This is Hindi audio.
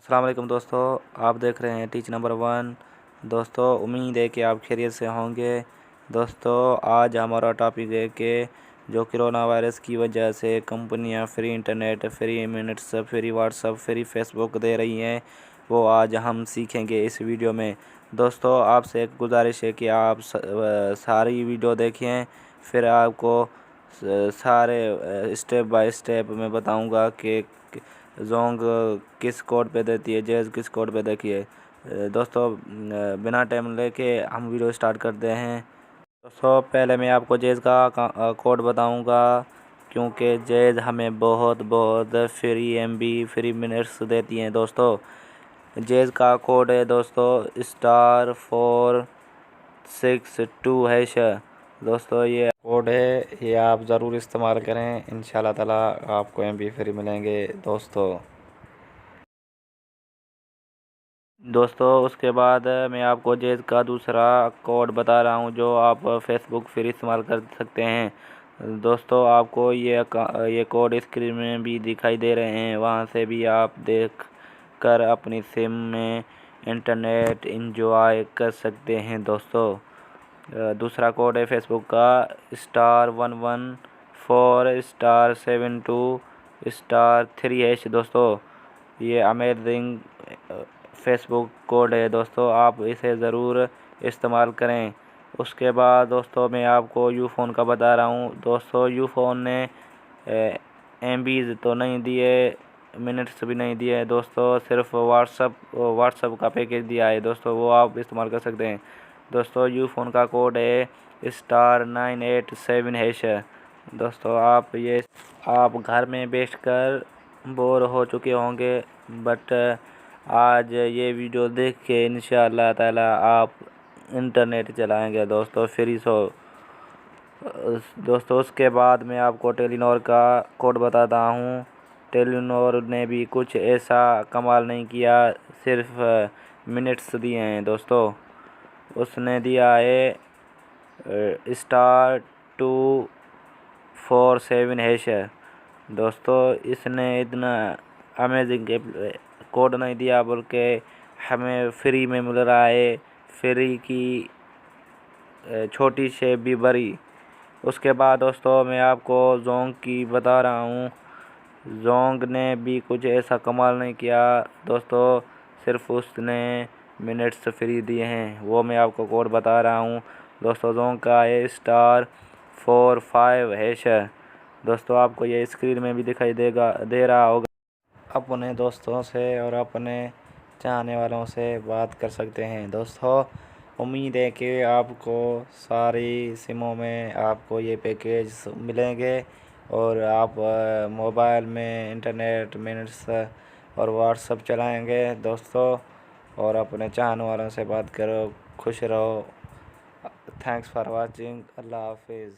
अस्सलाम वालेकुम दोस्तों, आप देख रहे हैं टीच नंबर 1। दोस्तों, उम्मीद है कि आप खैरियत से होंगे। दोस्तों, आज हमारा टॉपिक है कि जो कोरोना वायरस की वजह से कंपनियां free internet, free minutes, free WhatsApp, free Facebook दे रही हैं, वो आज हम सीखेंगे इस वीडियो में। दोस्तों, आपसे एक गुजारिश है कि आप सारी वीडियो देखें, फिर आपको सारे स्टेप बाय स्टेप मैं बताऊंगा कि जोंग किस कोड पे देती है, जेज किस कोड पे देखिए। दोस्तों, बिना टाइम लेके हम वीडियो स्टार्ट करते हैं। दोस्तों, पहले मैं आपको जेज का कोड बताऊंगा, क्योंकि जेज हमें बहुत फ्री एमबी, फ्री मिनट्स देती हैं। दोस्तों, जेज का कोड है दोस्तों *462#। दोस्तों, ये कोड है, ये आप ज़रूर इस्तेमाल करें, इंशाल्लाह ताला आपको एमबी फ्री मिलेंगे। दोस्तों, उसके बाद मैं आपको जेज का दूसरा कोड बता रहा हूँ, जो आप फेसबुक फ्री इस्तेमाल कर सकते हैं। दोस्तों, आपको ये कोड स्क्रीन में भी दिखाई दे रहे हैं, वहाँ से भी आप देख कर अपनी सिम में इंटरनेट इंजॉय कर सकते हैं। दोस्तों, दूसरा कोड है फेसबुक का *114*72*3#। दोस्तों, ये अमेजिंग फेसबुक कोड है। दोस्तों, आप इसे ज़रूर इस्तेमाल करें। उसके बाद दोस्तों, मैं आपको यूफ़ोन का बता रहा हूँ। दोस्तों, यूफ़ोन ने एमबीज़ तो नहीं दिए, मिनट्स भी नहीं दिए दोस्तों, सिर्फ व्हाट्सअप का पैकेज दिया है। दोस्तों, वो आप इस्तेमाल कर सकते हैं। दोस्तों, यूफ़ोन का कोड है *987#। दोस्तों, आप घर में बैठकर बोर हो चुके होंगे, बट आज ये वीडियो देख के इंशाअल्लाह ताला आप इंटरनेट चलाएंगे दोस्तों, फ्री सो। दोस्तों, उसके बाद मैं आपको टेलीनॉर का कोड बताता हूँ। टेलीनॉर ने भी कुछ ऐसा कमाल नहीं किया, सिर्फ मिनट्स दिए हैं। दोस्तों, उसने दिया है *247#। दोस्तों, इसने इतना अमेजिंग कोड नहीं दिया, बल्कि हमें फ्री में मिल रहा है, फ्री की छोटी से भी बड़ी। उसके बाद दोस्तों, मैं आपको जोंग की बता रहा हूँ। जोंग ने भी कुछ ऐसा कमाल नहीं किया दोस्तों, सिर्फ उसने मिनट्स फ्री दिए हैं, वो मैं आपको कोड बता रहा हूँ। दोस्तों, जोंग का है *45#। दोस्तों, आपको ये स्क्रीन में भी दिखाई दे रहा होगा। अपने दोस्तों से और अपने चाहने वालों से बात कर सकते हैं। दोस्तों, उम्मीद है कि आपको सारी सिमों में आपको ये पैकेज मिलेंगे, और आप मोबाइल में इंटरनेट, मिनट्स और व्हाट्सअप चलाएंगे दोस्तों, और अपने चाहने वालों से बात करो। खुश रहो। Thanks for watching. अल्लाह हाफिज़।